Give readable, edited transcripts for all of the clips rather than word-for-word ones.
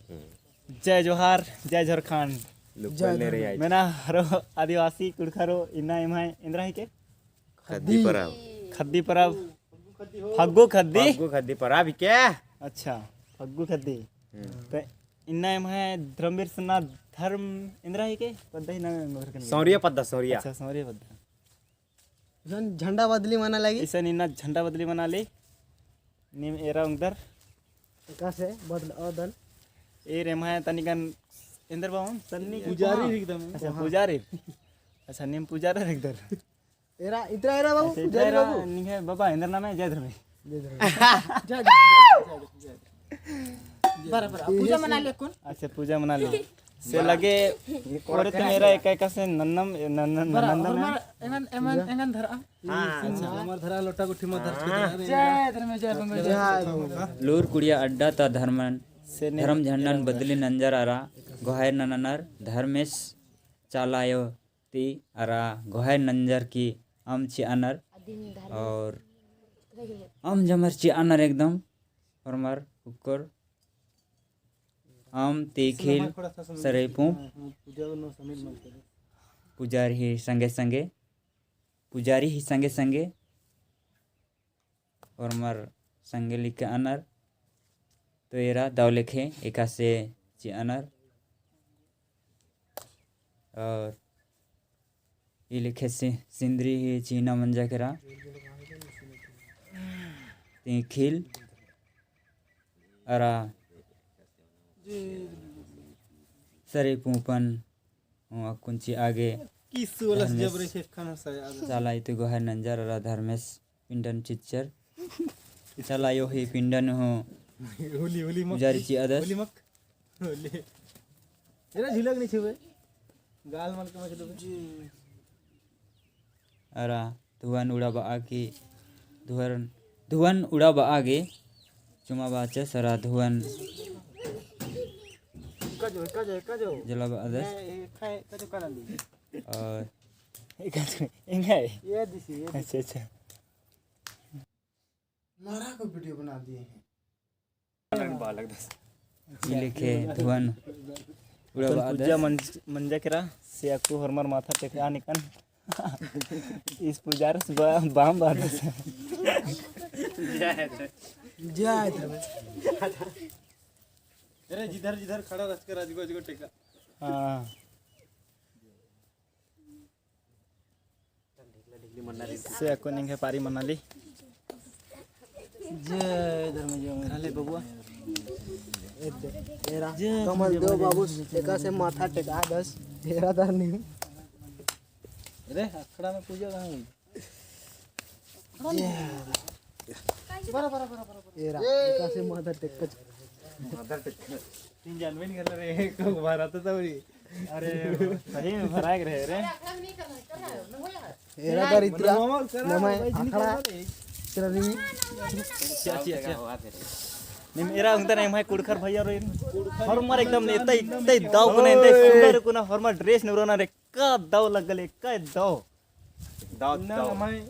जय जोहार जय झारखंड जय मेना हरो आदिवासी कुड़खरो इन्ना इमाय इंद्रा ही के खद्दी परब खद्दी परब फग्गू खद्दी खद्दी परब क्या अच्छा फग्गू खद्दी तो इन्ना इमाय धर्मवीर सन्ना धर्म इंद्रा ही के पद्दा ही ना सौरिया पद्दा सौरिया अच्छा सौर्य पद्दा झंडा बदली मना लगी ऐसा इन्ना झंडा बदली मना ले निम एरा उंदर कैसे बदल अदल ए रेमाय तनिकन इंद्र बावन तन्नी पुजारी एकदम अच्छा पुजारी अच्छा निम पुजारी एकदर एरा इतरा एरा बाबू पुजारी बाबू निहे बाबा इंद्र नाम है जय धर्म बराबर पूजा मना ले कौन अच्छा पूजा मना ले से लगे और तो मेरा एक एक से नन्नम नन्नम एंगन धरा हां हमार धरा लोटा गुठी में धर जय धर्म जय बंग लूर कुड़िया अड्डा ता धर्मन धर्म झंडन बदली नंजर आरा गोहाय नननर धर्मेश चालायो ती आरा गोहाय नंजर की आम ची अनर और आम जमर ची अनर एकदम फरमर कुकर आम ती खिल सरेपू पुजारी ही संगे संगे फरमर संगे लिखे अनर तो एरा दाव लिखे एका से ची अनर और ये लिखे से सिंदरी ही चीना मंजा करा ती खिल अरा सरे पूपन कुंची आगे किस वाला जबरे शेफ खाना सा चला इतु गोहर नंजर अरा धर्मेश पिंडन चिच्चर चला यो ही पिंडन हो होली होली मक पुजारी ची अदस होली मक होली एरा झिलक नहीं छुबे गाल मल के मच दो अरा धुवन उड़ाबा आगे धुवन उड़ाबा आगे चुमा बाचे सरा धुवन काजो जलाबा अदस खाए काजो काला ली और इंगे ये दिसी अच्छा अच्छा मारा को वीडियो बना दिए हैं ये लिखे धुवन उड़ाबा अदस पूजा मंजा करा से आपको हरमर माथा टेका निकन इस पुजारी से बाम बात है जय धर्म अरे जिधर जिधर खड़ा रच के राजगोज को टेका हां से आपको निंगे पारी मनाली जय धर्म जय अरे बबुआ एरा कमल दो बाबू टेका से माथा टेका 10 तेरा दर नहीं अरे अखड़ा में पूजा कहां हुई बराबर एरा टेका से माथा टेका तीन जानवे नहीं कर रहे को भरा तो तवरी अरे सही में भराए रहे रे एरा कर इतना नमय आखड़ा तेरा नहीं अच्छा निम एरा उंता नहीं भाई कुड़खर भैया रे हरमर एकदम इतै दाव कोने इतै सुंदर कोना हरमर ड्रेस नरोना रे का दाव लगले का दाव ना नमय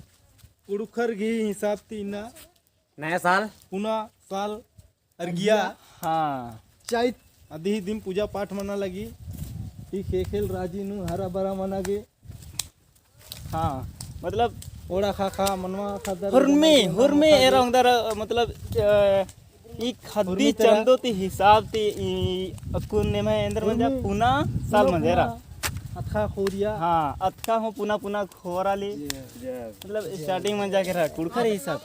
कुड़खर घी हिसाब तीना नया साल पुना साल अर्गिया हाँ चैत आदि दिन पूजा पाठ मना लगी ठीक है खेल राजी नु हरा भरा मना गे हाँ मतलब ओड़ा खा खा मनवा खादर हुरमे एरा उंदर मतलब ई खद्दी चंदो ती हिसाब ती अकुन ने में अंदर मंजा पुना साल मंजेरा अथा खोरिया हाँ अतका हो पुना खोराली मतलब स्टार्टिंग में जाके रहा कुड़खर हिसाब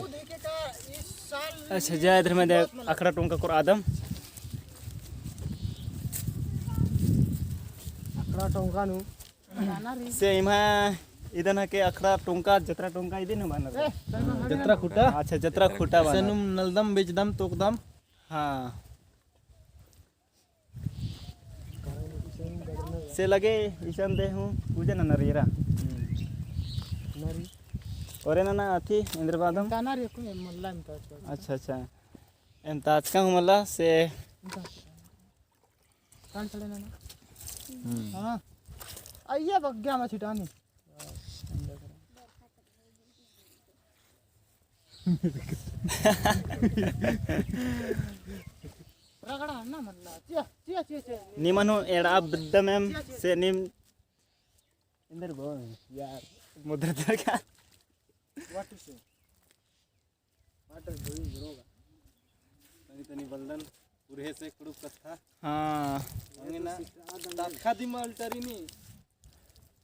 अच्छा जय धर्म दे अखड़ा टोंका कर आदम अखड़ा टोंका नु से इमा इधन के अखड़ा टोंका जत्रा टोंका इदिन माना जत्रा खुटा अच्छा जत्रा खुटा बाना सनुम नलदम बेचदम तोकदम हाँ से लगे ईशान दे हूँ पूजा ना नरियरा नरी और ना अथी इंद्रबादम काना रे को मल्ला में अच्छा अच्छा एम ताज का हूँ मल्ला से कान चले ना हां आइए बग्गा में छिटानी निमन हो एड़ा बद्दम एम से निम इंदर बो यार मुद्रा तर का तनी तनी बलदन पुरे से कुडुक कथा हां अंगेना ताखा दी माल्टरीनी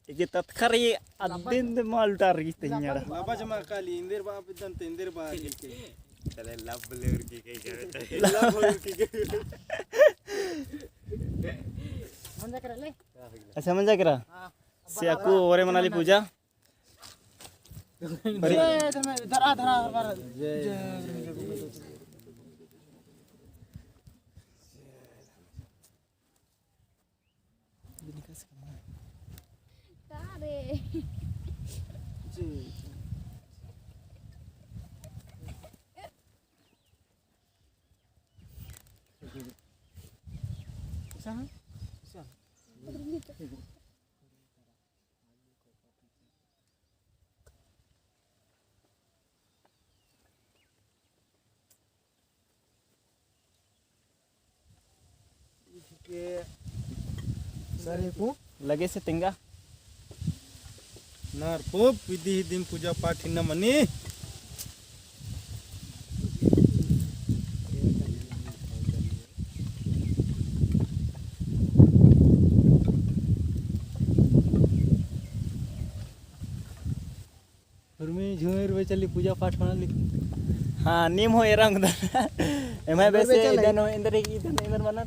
ये तत्खर ये अद्दिन माल उतार की तहियाड़ा लाबा जमा काली इंदेर बा बिदन ते इंदेर बा के चले लब लेवर की कई करते लाभ होर की अच्छा मंजा करा से aku ओरे मनाली पूजा लगे से तिंगा नार पोप विधि दिन पूजा पाठ हिन्ना मनी झुमेर वे चली पूजा पाठ मनाली हाँ नीम हो एरा उधर एमे वैसे इधर इंदर इंदर बना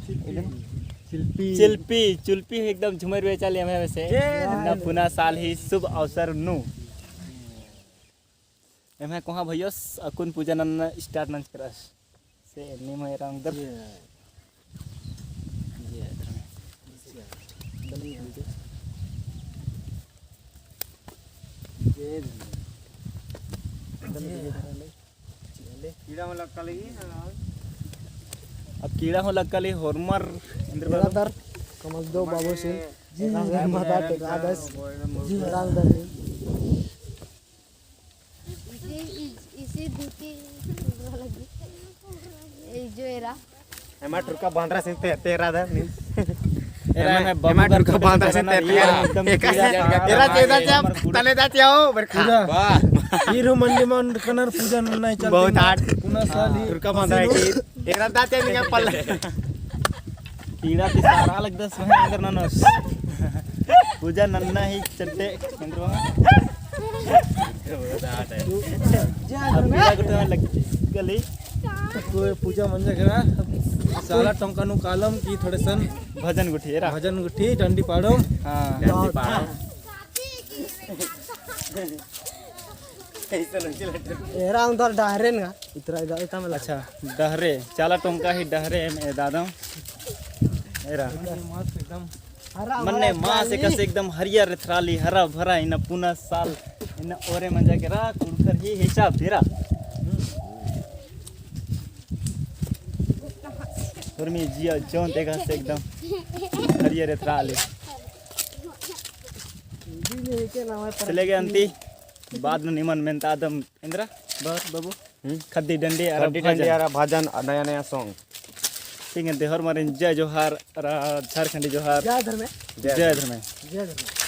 शिल्पी चिल्पी चुल्पी एकदम झुमर वे चले एमे वैसे ना पुना साल ही शुभ अवसर नु एमे कोहा भैयस अकुन पूजा नन स्टार्ट नन करस से नीम हो एरा उधर कीड़ा में लग कली अब कीड़ा हो लगली होरमर इंद्रबादर कमल दो बाबू सिंह माता टेकादश इसी धुती लगी जो एरा एमा टुरका बांद्रा से तेरा दा एरा में एमा टुरका बांद्रा से तेरा एरा तेरा जा तले दा जाओ बरखा वाह हीरो मंडी मन कनर पूजा नहीं चलती बहुत आठ पुना साल ही टुरका बांद्रा की एरा दा ते निका पल कीड़ा की सारा लग दस में अंदर ननस पूजा नन्ना ही चट्टे इंद्रवा अब कीड़ा को लग गली तो पूजा मंजा करा साला टंका नु कालम की थोड़े सन भजन गुठी एरा भजन गुठी डंडी पाड़ो हां एरा उधर डहरे ना इतना इतना में अच्छा डहरे चाला टोंका ही डहरे में दादा एरा एकदम मन्ने मां से कसे एकदम हरियर थराली हरा भरा इन पुना साल इन ओरे मंजा केरा कुड़कर ही हिसाब तेरा फरमी जिया जोन देखा से एकदम हरियर थराली चले गए अंती बाद में निमन मेंता आदम इंद्रा बस बाबू खद्दी डंडी अरबी डंडियारा भजन नया नया सॉन्ग ठीक है देहर मारे जय जोहार झारखंडी जोहार जय धर्मे जय धर्मे जय धर्मे